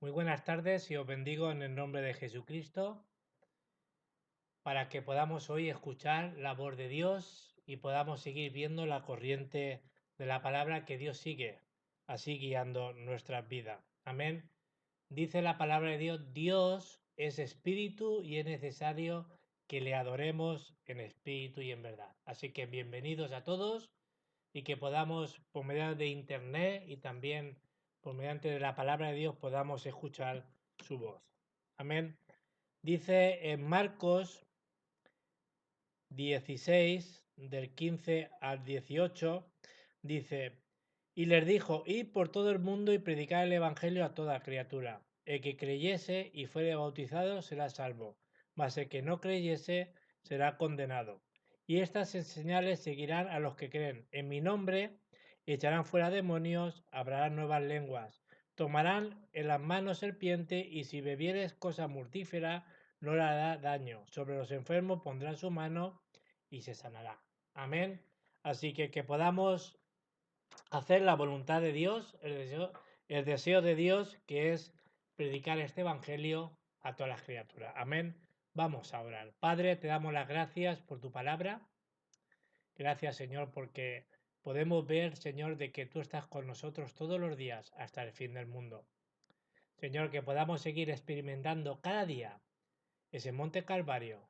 Muy buenas tardes y os bendigo en el nombre de Jesucristo para que podamos hoy escuchar la voz de Dios y podamos seguir viendo la corriente de la palabra que Dios sigue, así guiando nuestras vidas. Amén. Dice la palabra de Dios, Dios es espíritu y es necesario que le adoremos en espíritu y en verdad. Así que bienvenidos a todos y que podamos, por medio de internet y también por mediante de la palabra de Dios, podamos escuchar su voz. Amén. Dice en Marcos 16, del 15 al 18, dice, y les dijo, id por todo el mundo y predicad el evangelio a toda criatura. El que creyese y fuere bautizado será salvo, mas el que no creyese será condenado. Y estas señales seguirán a los que creen. En mi nombre echarán fuera demonios, hablarán nuevas lenguas, tomarán en las manos serpiente, y si bebieres cosa mortífera, no le hará daño. Sobre los enfermos pondrán su mano y se sanará. Amén. Así que podamos hacer la voluntad de Dios, el deseo de Dios, que es predicar este evangelio a todas las criaturas. Amén. Vamos a orar. Padre, te damos las gracias por tu palabra. Gracias, Señor, porque podemos ver, Señor, de que tú estás con nosotros todos los días hasta el fin del mundo. Señor, que podamos seguir experimentando cada día ese monte Calvario,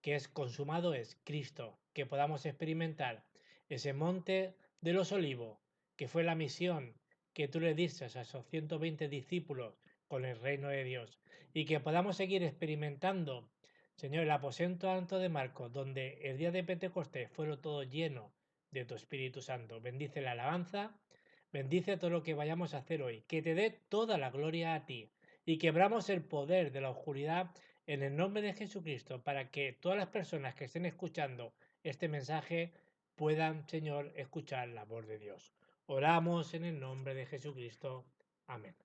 que es consumado es Cristo, que podamos experimentar ese monte de los olivos, que fue la misión que tú le diste a esos 120 discípulos con el reino de Dios, y que podamos seguir experimentando, Señor, el aposento alto de Marcos, donde el día de Pentecostés fueron todo lleno de tu Espíritu Santo. Bendice la alabanza, bendice todo lo que vayamos a hacer hoy, que te dé toda la gloria a ti, y quebramos el poder de la oscuridad en el nombre de Jesucristo, para que todas las personas que estén escuchando este mensaje puedan, Señor, escuchar la voz de Dios. Oramos en el nombre de Jesucristo. Amén.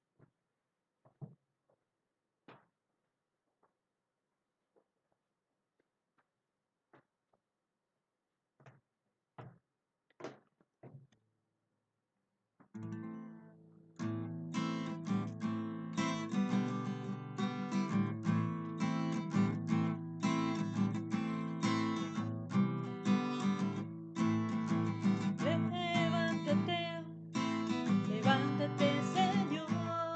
Levántate, levántate, Señor.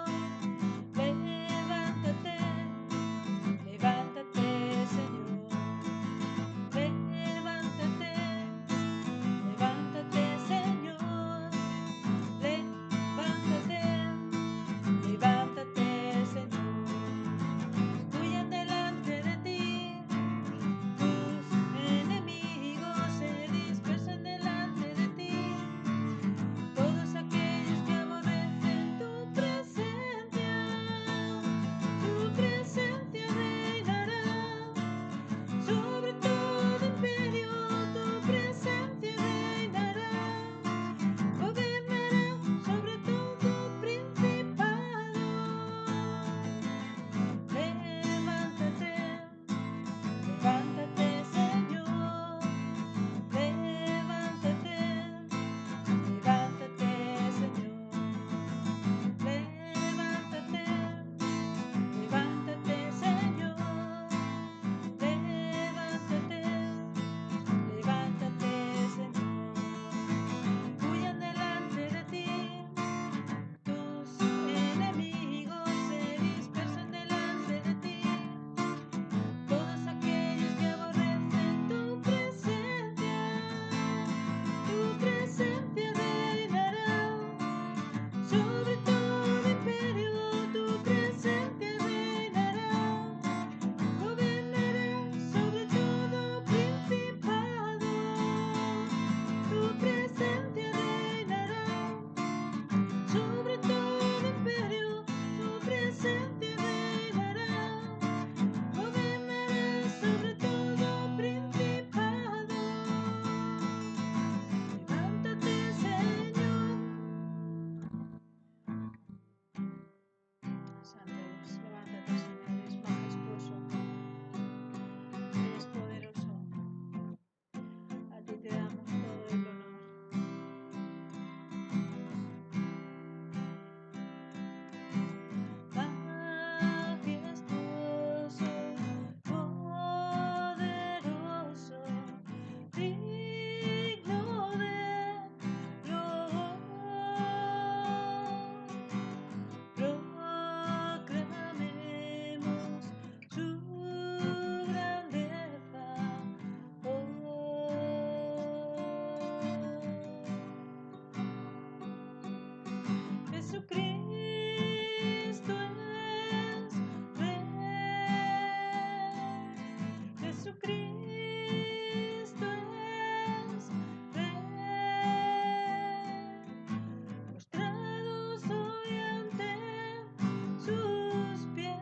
Jesucristo es Rey. Jesucristo es Rey. Postrado soy ante sus pies.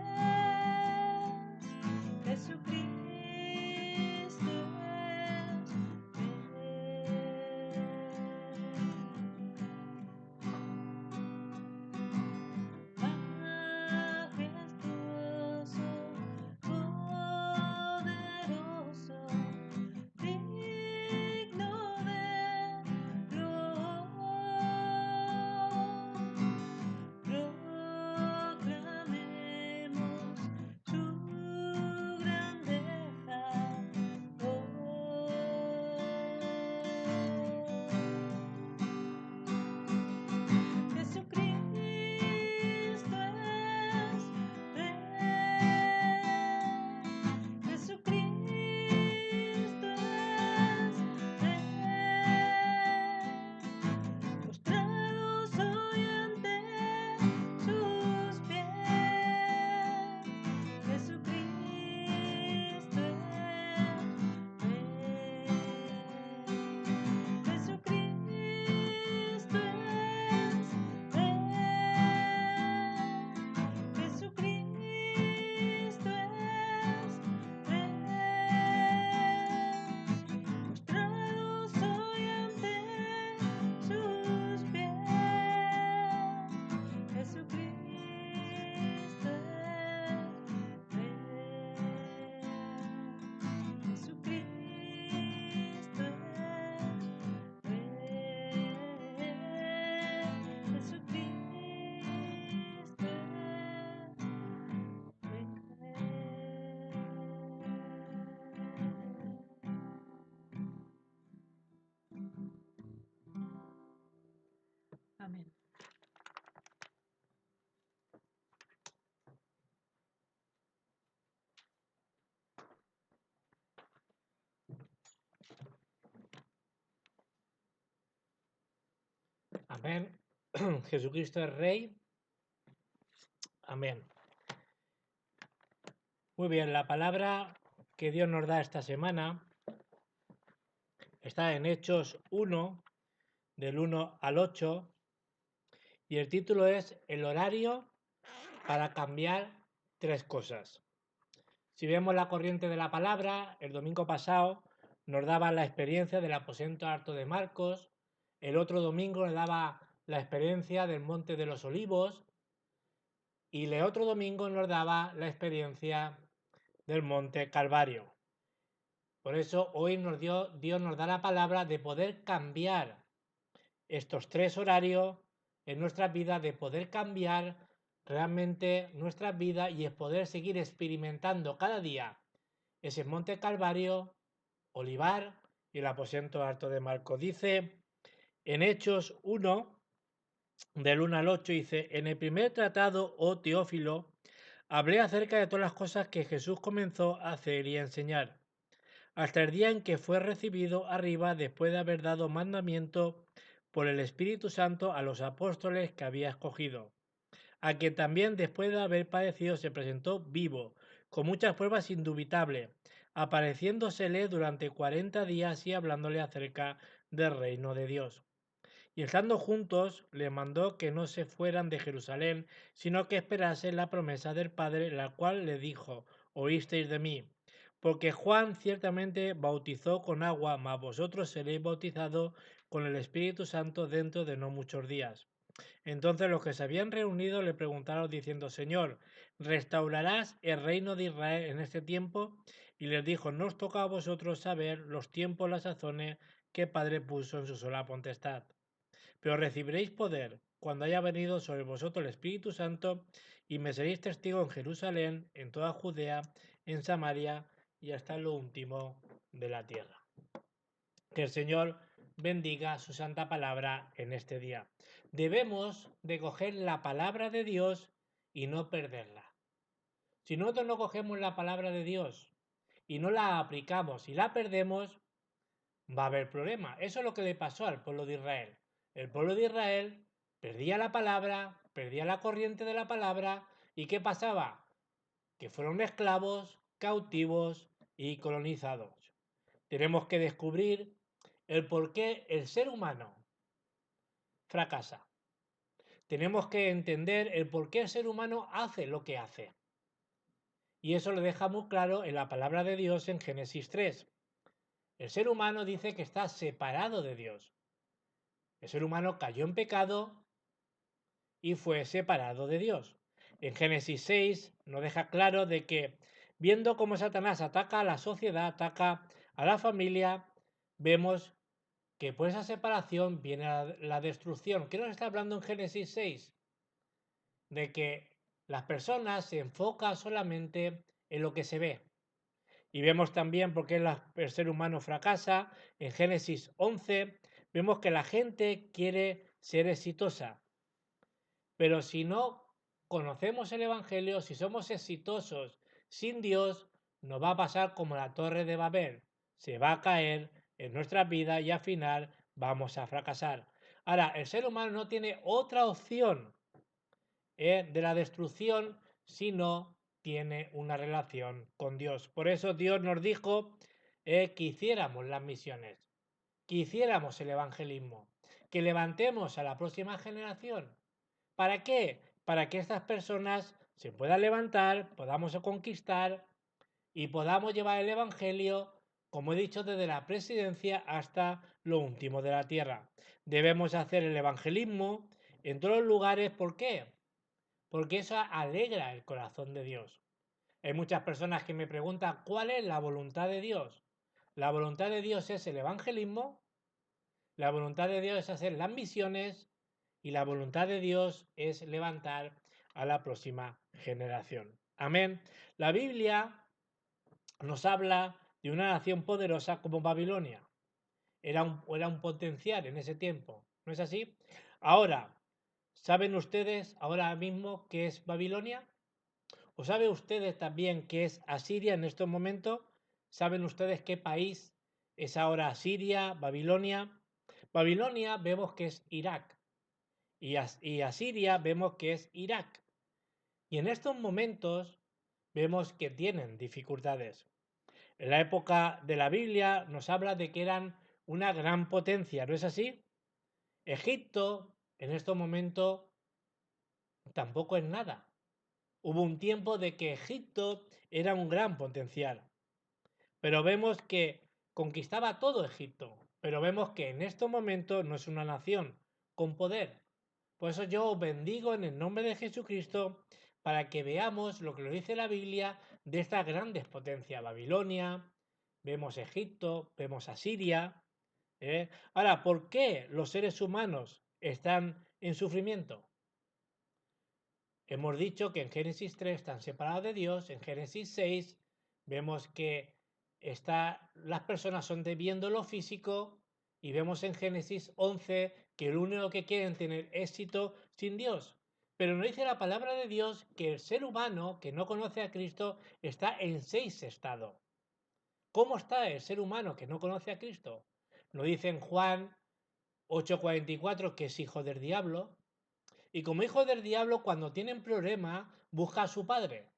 Jesucristo es majestuoso, poderoso, digno de loor. Proclamemos su grandeza. Jesucristo es Rey. Jesucristo es Rey. Postrado soy ante sus pies. Jesucristo es Rey. Jesucristo es Rey. Jesucristo es Rey. Postrado soy ante sus pies. Jesucristo es Rey. Jesucristo es Amén. Amén. Jesucristo es Rey. Amén. Muy bien, la palabra que Dios nos da esta semana está en Hechos 1, del 1 al 8, y el título es El horario para cambiar 3 cosas. Si vemos la corriente de la palabra, el domingo pasado nos daba la experiencia del aposento alto de Marcos, el otro domingo nos daba la experiencia del Monte de los Olivos y el otro domingo nos daba la experiencia del Monte Calvario. Por eso hoy Dios nos da la palabra de poder cambiar estos 3 horarios en nuestras vidas, de poder cambiar realmente nuestras vidas y es poder seguir experimentando cada día ese Monte Calvario, Olivar y el aposento alto de Marcos. Dice en Hechos 1, del 1 al 8, dice: En el primer tratado, oh Teófilo, hablé acerca de todas las cosas que Jesús comenzó a hacer y a enseñar, hasta el día en que fue recibido arriba después de haber dado mandamiento por el Espíritu Santo a los apóstoles que había escogido, a quien también después de haber padecido se presentó vivo, con muchas pruebas indubitables, apareciéndosele durante 40 días y hablándole acerca del reino de Dios. Y estando juntos, le mandó que no se fueran de Jerusalén, sino que esperasen la promesa del Padre, la cual le dijo: Oísteis de mí. Porque Juan ciertamente bautizó con agua, mas vosotros seréis bautizados con el Espíritu Santo dentro de no muchos días. Entonces los que se habían reunido le preguntaron diciendo: Señor, ¿restaurarás el reino de Israel en este tiempo? Y les dijo: No os toca a vosotros saber los tiempos, las sazones que Padre puso en su sola potestad. Pero recibiréis poder cuando haya venido sobre vosotros el Espíritu Santo, y me seréis testigo en Jerusalén, en toda Judea, en Samaria y hasta lo último de la tierra. Que el Señor bendiga su santa palabra en este día. Debemos de coger la palabra de Dios y no perderla. Si nosotros no cogemos la palabra de Dios y no la aplicamos y la perdemos, va a haber problema. Eso es lo que le pasó al pueblo de Israel. El pueblo de Israel Perdía la palabra, perdía la corriente de la palabra. ¿Y qué pasaba? Que fueron esclavos, cautivos y colonizados. Tenemos que descubrir el por qué el ser humano fracasa. Tenemos que entender el por qué el ser humano hace lo que hace. Y eso lo deja muy claro en la palabra de Dios en Génesis 3. El ser humano dice que está separado de Dios. El ser humano cayó en pecado y fue separado de Dios. En Génesis 6 nos deja claro de que viendo cómo Satanás ataca a la sociedad, ataca a la familia, vemos que por esa separación viene la destrucción. ¿Qué nos está hablando en Génesis 6? De que las personas se enfocan solamente en lo que se ve. Y vemos también por qué el ser humano fracasa. En Génesis 11 vemos que la gente quiere ser exitosa. Pero si no conocemos el Evangelio, si somos exitosos sin Dios, nos va a pasar como la Torre de Babel. Se va a caer en nuestra vida y al final vamos a fracasar. Ahora, el ser humano no tiene otra opción de la destrucción si no tiene una relación con Dios. Por eso Dios nos dijo que hiciéramos las misiones, que hiciéramos el evangelismo, que levantemos a la próxima generación. ¿Para qué? Para que estas personas se puedan levantar, podamos conquistar y podamos llevar el Evangelio, como he dicho, desde la presidencia hasta lo último de la tierra. Debemos hacer el evangelismo en todos los lugares. ¿Por qué? Porque eso alegra el corazón de Dios. Hay muchas personas que me preguntan cuál es la voluntad de Dios. La voluntad de Dios es el evangelismo, la voluntad de Dios es hacer las misiones y la voluntad de Dios es levantar a la próxima generación. Amén. La Biblia nos habla de una nación poderosa como Babilonia. Era un potencial en ese tiempo. ¿No es así? Ahora, ¿saben ustedes ahora mismo qué es Babilonia? ¿O saben ustedes también qué es Asiria en estos momentos? ¿Saben ustedes qué país es ahora Asiria, Babilonia? Babilonia vemos que es Irak y Asiria vemos que es Irak. Y en estos momentos vemos que tienen dificultades. En la época de la Biblia nos habla de que eran una gran potencia, ¿no es así? Egipto en estos momentos tampoco es nada. Hubo un tiempo de que Egipto era un gran potencial, pero vemos que conquistaba todo Egipto, pero vemos que en estos momentos no es una nación con poder. Por eso yo os bendigo en el nombre de Jesucristo para que veamos lo que lo dice la Biblia de estas grandes potencias. Babilonia, vemos Egipto, vemos Asiria. Ahora, ¿por qué los seres humanos están en sufrimiento? Hemos dicho que en Génesis 3 están separados de Dios, en Génesis 6 vemos que las personas son viendo lo físico y vemos en Génesis 11 que lo único que quieren es tener éxito sin Dios. Pero nos dice la palabra de Dios que el ser humano que no conoce a Cristo está en 6 estados. ¿Cómo está el ser humano que no conoce a Cristo? Nos dice en Juan 8:44 que es hijo del diablo, y como hijo del diablo, cuando tienen problemas, busca a su padre.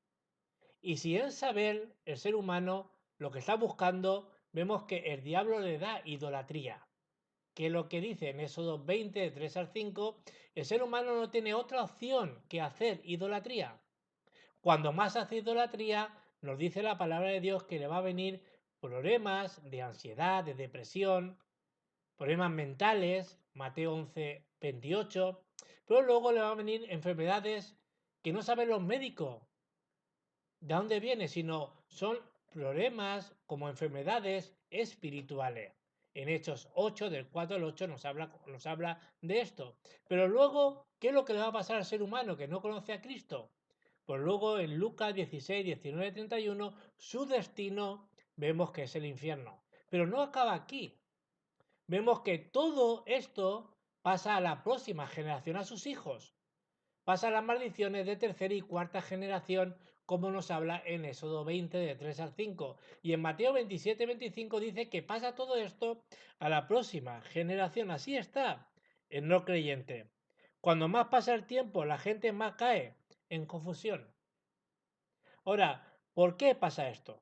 Y si en saber el ser humano lo que está buscando, vemos que el diablo le da idolatría. Que lo que dice en Éxodo 20, de 3 al 5, el ser humano no tiene otra opción que hacer idolatría. Cuando más hace idolatría, nos dice la palabra de Dios que le va a venir problemas de ansiedad, de depresión, problemas mentales, Mateo 11, 28, pero luego le van a venir enfermedades que no saben los médicos de dónde viene, sino son problemas como enfermedades espirituales. En Hechos 8, del 4 al 8, nos habla de esto. Pero luego, ¿qué es lo que le va a pasar al ser humano que no conoce a Cristo? Pues luego en Lucas 16, 19, 31, su destino vemos que es el infierno. Pero no acaba aquí. Vemos que todo esto pasa a la próxima generación, a sus hijos. Pasa las maldiciones de tercera y cuarta generación, como nos habla en Éxodo 20, de 3 al 5. Y en Mateo 27, 25 dice que pasa todo esto a la próxima generación. Así está el no creyente. Cuando más pasa el tiempo, la gente más cae en confusión. Ahora, ¿por qué pasa esto?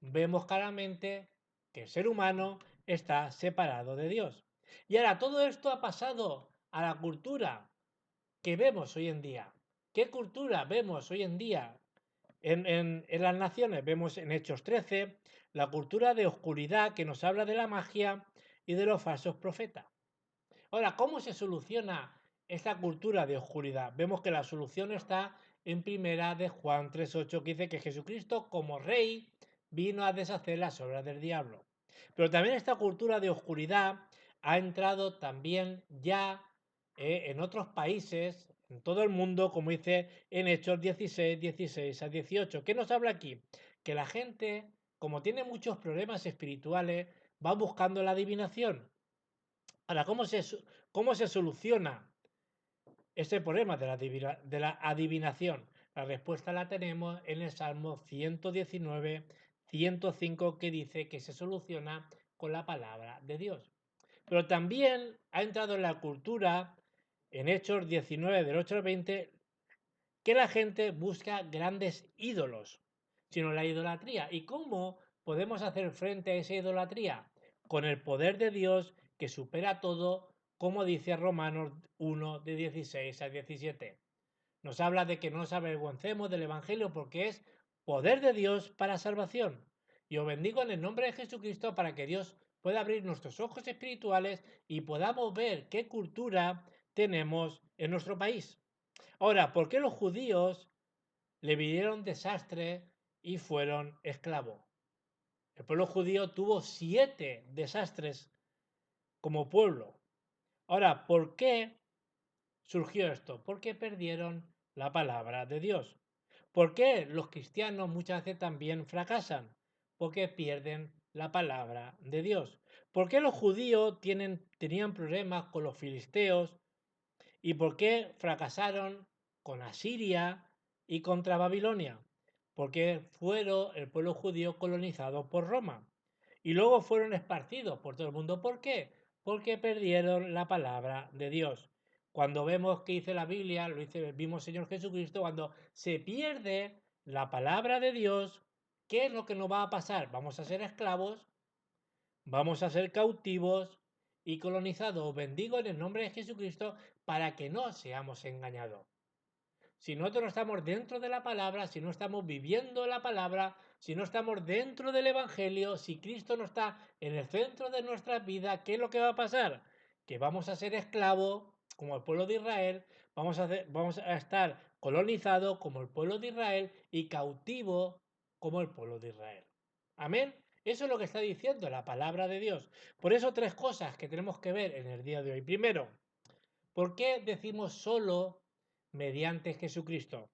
Vemos claramente que el ser humano está separado de Dios. Y ahora todo esto ha pasado a la cultura que vemos hoy en día. ¿Qué cultura vemos hoy en día en las naciones? Vemos en Hechos 13 la cultura de oscuridad que nos habla de la magia y de los falsos profetas. Ahora, ¿cómo se soluciona esta cultura de oscuridad? Vemos que la solución está en primera de Juan 3:8, que dice que Jesucristo como rey vino a deshacer las obras del diablo. Pero también esta cultura de oscuridad ha entrado también ya en otros países, en todo el mundo, como dice en Hechos 16, 16 a 18. ¿Qué nos habla aquí? Que la gente, como tiene muchos problemas espirituales, va buscando la adivinación. Ahora, cómo se soluciona ese problema de la adivinación? La respuesta la tenemos en el Salmo 119, 105, que dice que se soluciona con la palabra de Dios. Pero también ha entrado en la cultura, en Hechos 19, del 8 al 20, que la gente busca grandes ídolos, sino la idolatría. ¿Y cómo podemos hacer frente a esa idolatría? Con el poder de Dios que supera todo, como dice Romanos 1, de 16 a 17. Nos habla de que no nos avergoncemos del Evangelio porque es poder de Dios para salvación. Y os bendigo en el nombre de Jesucristo para que Dios pueda abrir nuestros ojos espirituales y podamos ver qué cultura tenemos en nuestro país. Ahora, ¿por qué los judíos le vinieron desastre y fueron esclavos? El pueblo judío tuvo 7 desastres como pueblo. Ahora, ¿por qué surgió esto? Porque perdieron la palabra de Dios. ¿Por qué los cristianos muchas veces también fracasan? Porque pierden la palabra de Dios. ¿Por qué los judíos tenían problemas con los filisteos? ¿Y por qué fracasaron con Asiria y contra Babilonia? Porque fueron el pueblo judío colonizado por Roma. Y luego fueron esparcidos por todo el mundo. ¿Por qué? Porque perdieron la palabra de Dios. Cuando vemos que dice la Biblia, lo dice el mismo Señor Jesucristo, cuando se pierde la palabra de Dios, ¿qué es lo que nos va a pasar? Vamos a ser esclavos, vamos a ser cautivos y colonizados. Bendigo en el nombre de Jesucristo para que no seamos engañados. Si nosotros no estamos dentro de la palabra, si no estamos viviendo la palabra, si no estamos dentro del Evangelio, si Cristo no está en el centro de nuestra vida, ¿qué es lo que va a pasar? Que vamos a ser esclavos como el pueblo de Israel, vamos a estar colonizados como el pueblo de Israel y cautivos como el pueblo de Israel. Amén. Eso es lo que está diciendo la palabra de Dios. Por eso 3 cosas que tenemos que ver en el día de hoy. Primero, ¿por qué decimos solo mediante Jesucristo?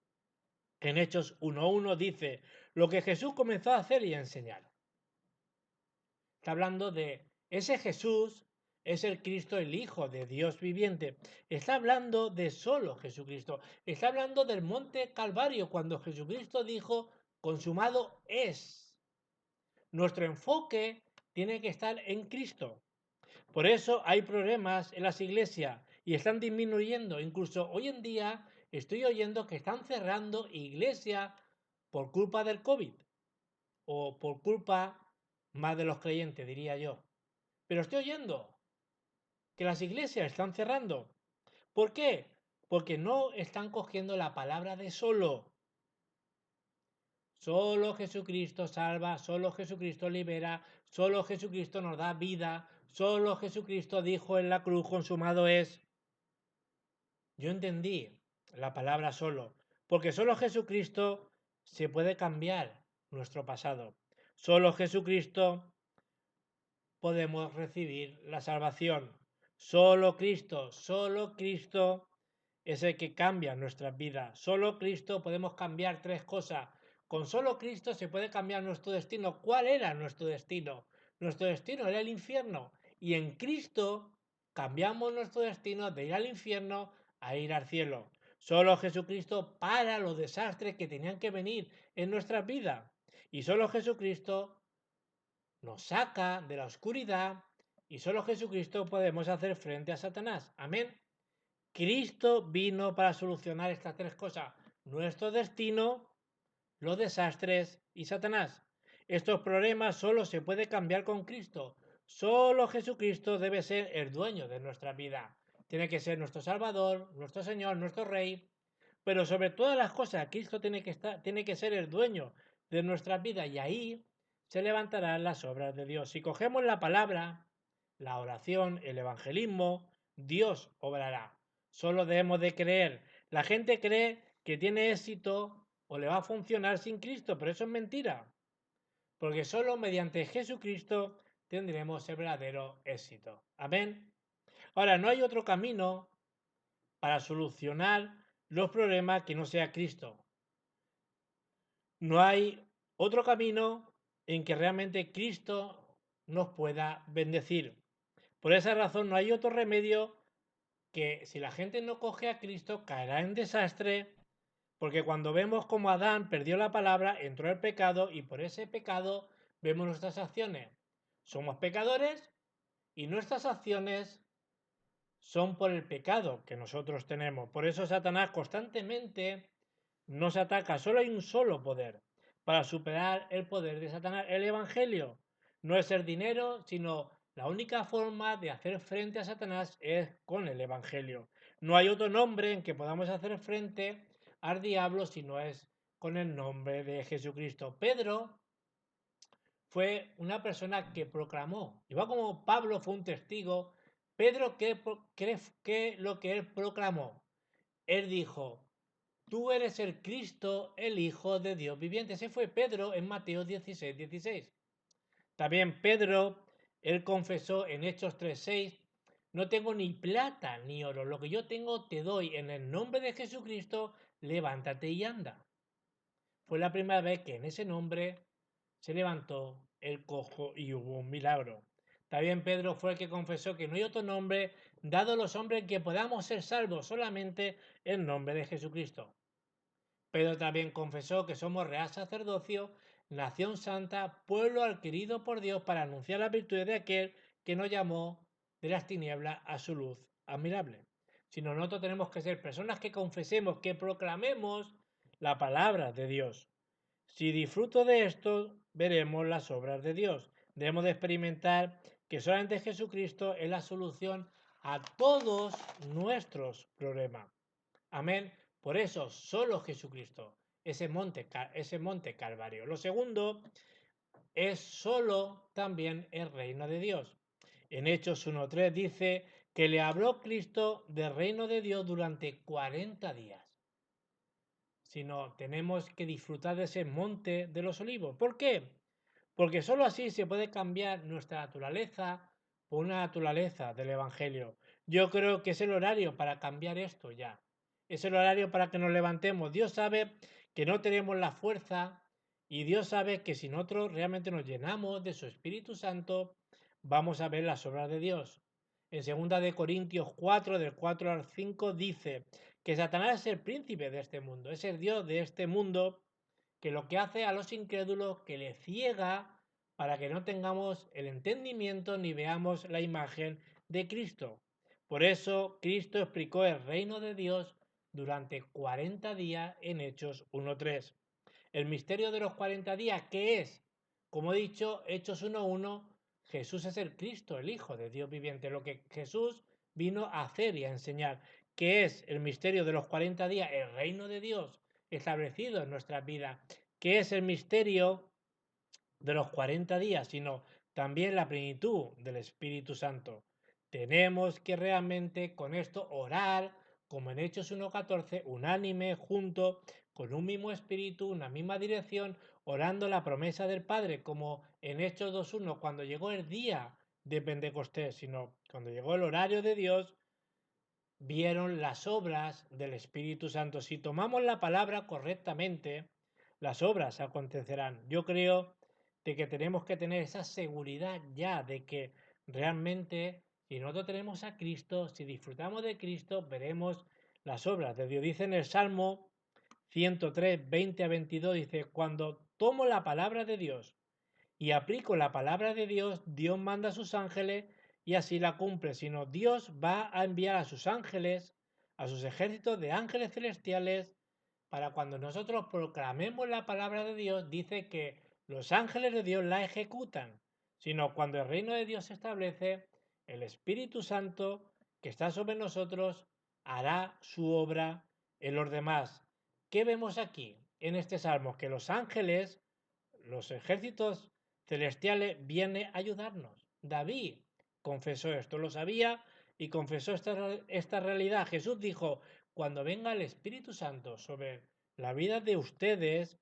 En Hechos 1.1 dice, lo que Jesús comenzó a hacer y a enseñar. Está hablando de ese Jesús, es el Cristo, el Hijo de Dios viviente. Está hablando de solo Jesucristo. Está hablando del monte Calvario, cuando Jesucristo dijo, consumado es. Nuestro enfoque tiene que estar en Cristo. Por eso hay problemas en las iglesias y están disminuyendo. Incluso hoy en día estoy oyendo que están cerrando iglesias por culpa del COVID o por culpa más de los creyentes, diría yo. Pero estoy oyendo que las iglesias están cerrando. ¿Por qué? Porque no están cogiendo la palabra de solo. Solo Jesucristo salva, solo Jesucristo libera, solo Jesucristo nos da vida, solo Jesucristo dijo en la cruz, consumado es. Yo entendí la palabra solo, porque solo Jesucristo se puede cambiar nuestro pasado. Solo Jesucristo podemos recibir la salvación. Solo Cristo es el que cambia nuestras vidas. Solo Cristo podemos cambiar 3 cosas. Con solo Cristo se puede cambiar nuestro destino. ¿Cuál era nuestro destino? Nuestro destino era el infierno. Y en Cristo cambiamos nuestro destino de ir al infierno a ir al cielo. Solo Jesucristo para los desastres que tenían que venir en nuestras vidas. Y solo Jesucristo nos saca de la oscuridad y solo Jesucristo podemos hacer frente a Satanás. Amén. Cristo vino para solucionar estas tres cosas: nuestro destino, los desastres y Satanás. Estos problemas solo se puede cambiar con Cristo. Solo Jesucristo debe ser el dueño de nuestra vida. Tiene que ser nuestro Salvador, nuestro Señor, nuestro Rey. Pero sobre todas las cosas, Cristo tiene que ser el dueño de nuestra vida, y ahí se levantarán las obras de Dios. Si cogemos la palabra, la oración, el evangelismo, Dios obrará. Solo debemos de creer. La gente cree que tiene éxito o le va a funcionar sin Cristo, pero eso es mentira. Porque solo mediante Jesucristo tendremos el verdadero éxito. Amén. Ahora, no hay otro camino para solucionar los problemas que no sea Cristo. No hay otro camino en que realmente Cristo nos pueda bendecir. Por esa razón no hay otro remedio que, si la gente no coge a Cristo, caerá en desastre, porque cuando vemos como Adán perdió la palabra, entró el pecado, y por ese pecado vemos nuestras acciones. Somos pecadores y nuestras acciones son por el pecado que nosotros tenemos. Por eso Satanás constantemente nos ataca. Solo hay un solo poder para superar el poder de Satanás: el Evangelio. No es el dinero, sino la única forma de hacer frente a Satanás es con el Evangelio. No hay otro nombre en que podamos hacer frente al diablo si no es con el nombre de Jesucristo. Pedro fue una persona que proclamó, igual como Pablo fue un testigo. Pedro, ¿qué lo que él proclamó? Él dijo: tú eres el Cristo, el Hijo de Dios viviente. Ese fue Pedro en Mateo 16:16. También Pedro, él confesó en Hechos 3:6: no tengo ni plata ni oro, lo que yo tengo te doy, en el nombre de Jesucristo, levántate y anda. Fue la primera vez que en ese nombre se levantó el cojo y hubo un milagro. También Pedro fue el que confesó que no hay otro nombre dado a los hombres que podamos ser salvos, solamente el nombre de Jesucristo. Pedro también confesó que somos real sacerdocio, nación santa, pueblo adquirido por Dios, para anunciar las virtudes de aquel que nos llamó de las tinieblas a su luz admirable. Sino nosotros tenemos que ser personas que confesemos, que proclamemos la palabra de Dios. Si disfruto de esto, veremos las obras de Dios. Debemos de experimentar que solamente Jesucristo es la solución a todos nuestros problemas. Amén. Por eso, solo Jesucristo, ese monte Calvario. Lo segundo es solo también el reino de Dios. En Hechos 1:3 dice que le habló Cristo del reino de Dios durante 40 días. Sino tenemos que disfrutar de ese monte de los olivos. ¿Por qué? Porque solo así se puede cambiar nuestra naturaleza por una naturaleza del Evangelio. Yo creo que es el horario para cambiar esto ya. Es el horario para que nos levantemos. Dios sabe que no tenemos la fuerza, y Dios sabe que si nosotros realmente nos llenamos de su Espíritu Santo, vamos a ver las obras de Dios. En 2 Corintios 4, del 4 al 5, dice que Satanás es el príncipe de este mundo, es el Dios de este mundo, que lo que hace a los incrédulos, que le ciega para que no tengamos el entendimiento ni veamos la imagen de Cristo. Por eso Cristo explicó el reino de Dios durante 40 días en Hechos 1:3. El misterio de los 40 días, ¿qué es? Como he dicho, Hechos 1:1, Jesús es el Cristo, el Hijo de Dios viviente, lo que Jesús vino a hacer y a enseñar. ¿Qué es el misterio de los 40 días? El reino de Dios establecido en nuestras vidas. ¿Qué es el misterio de los 40 días? Sino también la plenitud del Espíritu Santo. Tenemos que realmente con esto orar, como en Hechos 1:14, unánime, junto, con un mismo espíritu, una misma dirección, orando la promesa del Padre, como en Hechos 2:1, cuando llegó el día de Pentecostés, sino cuando llegó el horario de Dios, vieron las obras del Espíritu Santo. Si tomamos la palabra correctamente, las obras acontecerán. Yo creo de que tenemos que tener esa seguridad ya de que realmente, si nosotros tenemos a Cristo, si disfrutamos de Cristo, veremos las obras de Dios. Dice en el Salmo 103, 20 a 22, dice: cuando tomo la palabra de Dios y aplico la palabra de Dios, Dios manda a sus ángeles y así la cumple. Sino Dios va a enviar a sus ángeles a sus ejércitos de ángeles celestiales para cuando nosotros proclamemos la palabra de Dios, dice que los ángeles de Dios la ejecutan, sino cuando el reino de Dios se establece, el Espíritu Santo que está sobre nosotros hará su obra en los demás. ¿Qué vemos aquí en este salmo? Que los ángeles, los ejércitos celestiales, vienen a ayudarnos. David confesó esto, lo sabía y confesó esta realidad. Jesús dijo, cuando venga el Espíritu Santo sobre la vida de ustedes,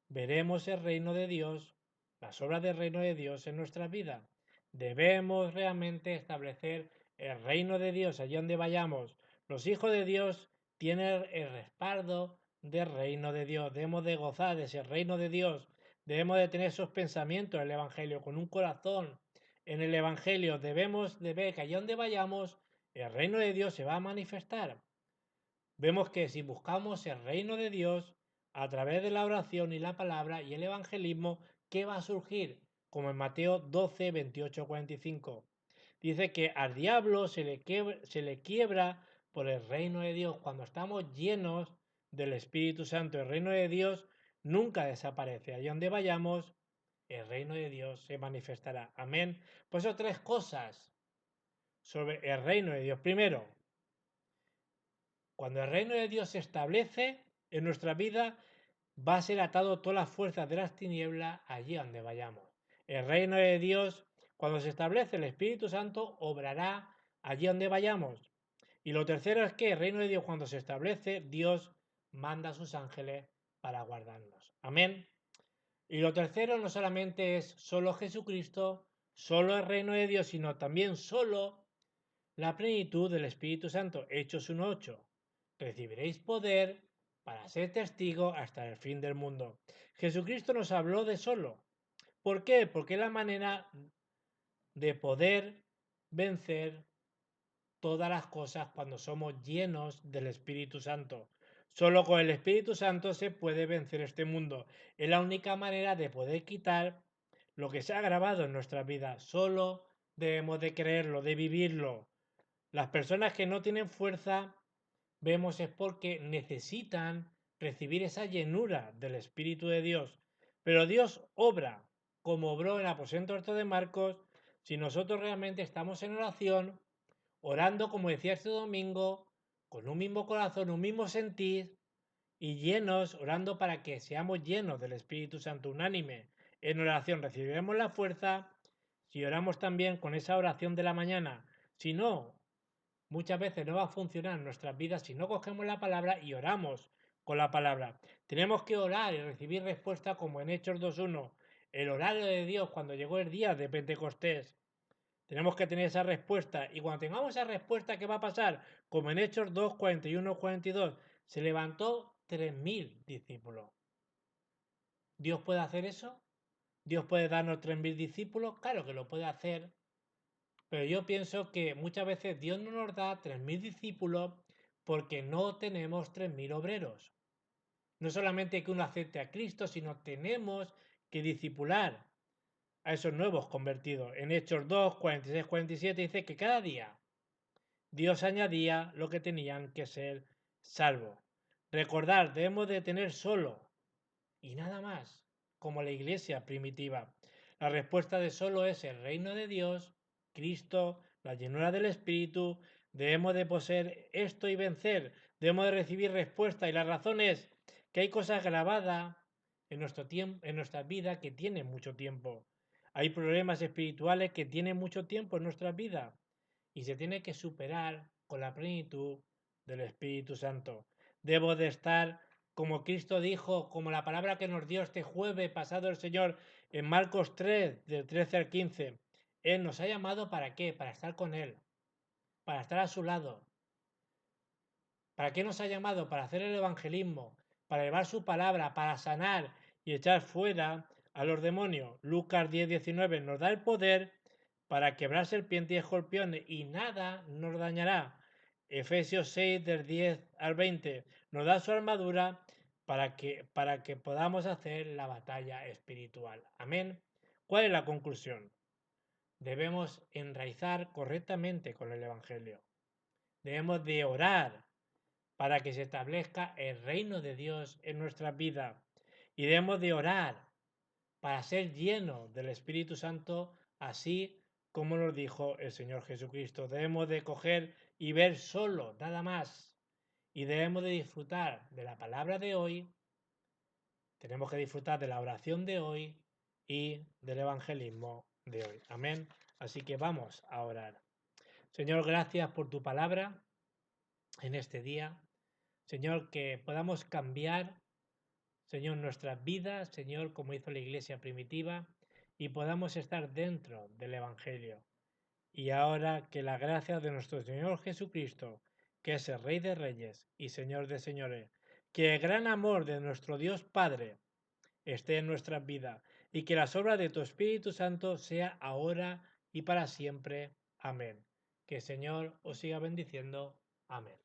veremos el reino de Dios, las obras del reino de Dios en nuestra vida. Debemos realmente establecer el reino de Dios allí donde vayamos. Los hijos de Dios tienen el respaldo del reino de Dios. Debemos de gozar de ese reino de Dios. Debemos de tener esos pensamientos en el Evangelio, con un corazón en el Evangelio. Debemos de ver que allí donde vayamos, el reino de Dios se va a manifestar. Vemos que si buscamos el reino de Dios a través de la oración y la palabra y el evangelismo, ¿qué va a surgir? Como en Mateo 12, 28, 45. Dice que al diablo se le quiebra por el reino de Dios. Cuando estamos llenos del Espíritu Santo, el reino de Dios nunca desaparece. Allí donde vayamos, el reino de Dios se manifestará. Amén. Pues son tres cosas sobre el reino de Dios. Primero, cuando el reino de Dios se establece en nuestra vida, va a ser atado todas las fuerzas de las tinieblas allí donde vayamos. El reino de Dios, cuando se establece el Espíritu Santo, obrará allí donde vayamos. Y lo tercero es que el reino de Dios, cuando se establece, Dios manda a sus ángeles para guardarnos. Amén. Y lo tercero no solamente es solo Jesucristo, solo el reino de Dios, sino también solo la plenitud del Espíritu Santo. Hechos 1:8. Recibiréis poder para ser testigo hasta el fin del mundo. Jesucristo nos habló de solo. ¿Por qué? Porque es la manera de poder vencer todas las cosas cuando somos llenos del Espíritu Santo. Solo con el Espíritu Santo se puede vencer este mundo. Es la única manera de poder quitar lo que se ha grabado en nuestra vida. Solo debemos de creerlo, de vivirlo. Las personas que no tienen fuerza, vemos es porque necesitan recibir esa llenura del Espíritu de Dios. Pero Dios obra como obró en el aposento alto de Marcos si nosotros realmente estamos en oración, orando, como decía este domingo, con un mismo corazón, un mismo sentir y llenos, orando para que seamos llenos del Espíritu Santo, unánime. En oración recibiremos la fuerza si oramos también con esa oración de la mañana. Si no, muchas veces no va a funcionar en nuestras vidas si no cogemos la palabra y oramos con la palabra. Tenemos que orar y recibir respuesta como en Hechos 2:1. El horario de Dios cuando llegó el día de Pentecostés. Tenemos que tener esa respuesta. Y cuando tengamos esa respuesta, ¿qué va a pasar? Como en Hechos 2, 41, 42. Se levantó 3.000 discípulos. ¿Dios puede hacer eso? ¿Dios puede darnos 3.000 discípulos? Claro que lo puede hacer. Pero yo pienso que muchas veces Dios no nos da 3.000 discípulos porque no tenemos 3.000 obreros. No solamente que uno acepte a Cristo, sino tenemos que discipular a esos nuevos convertidos. En Hechos 2, 46, 47 dice que cada día Dios añadía lo que tenían que ser salvos. Recordar, debemos de tener solo y nada más, como la iglesia primitiva. La respuesta de solo es el reino de Dios, Cristo, la llenura del Espíritu. Debemos de poseer esto y vencer. Debemos de recibir respuesta. Y la razón es que hay cosas grabadas en nuestro tiempo, en nuestra vida que tienen mucho tiempo. Hay problemas espirituales que tienen mucho tiempo en nuestra vida y se tiene que superar con la plenitud del Espíritu Santo. Debo de estar como Cristo dijo, como la palabra que nos dio este jueves pasado el Señor en Marcos 3, del 13 al 15. Él nos ha llamado ¿para qué? Para estar con Él, para estar a su lado. ¿Para qué nos ha llamado? Para hacer el evangelismo, para llevar su palabra, para sanar y echar fuera a los demonios. Lucas 10, 19 nos da el poder para quebrar serpientes y escorpiones y nada nos dañará. Efesios 6 del 10 al 20 nos da su armadura para que podamos hacer la batalla espiritual. Amén. ¿Cuál es la conclusión? Debemos enraizar correctamente con el Evangelio. Debemos de orar para que se establezca el reino de Dios en nuestras vidas. Y debemos de orar para ser llenos del Espíritu Santo, así como nos dijo el Señor Jesucristo. Debemos de coger y ver solo, nada más. Y debemos de disfrutar de la palabra de hoy. Tenemos que disfrutar de la oración de hoy y del evangelismo de hoy. Amén. Así que vamos a orar. Señor, gracias por tu palabra en este día. Señor, que podamos cambiar, Señor, nuestras vidas, Señor, como hizo la iglesia primitiva, y podamos estar dentro del Evangelio. Y ahora que la gracia de nuestro Señor Jesucristo, que es el Rey de Reyes y Señor de Señores, que el gran amor de nuestro Dios Padre esté en nuestras vidas y que las obras de tu Espíritu Santo sea ahora y para siempre. Amén. Que el Señor os siga bendiciendo. Amén.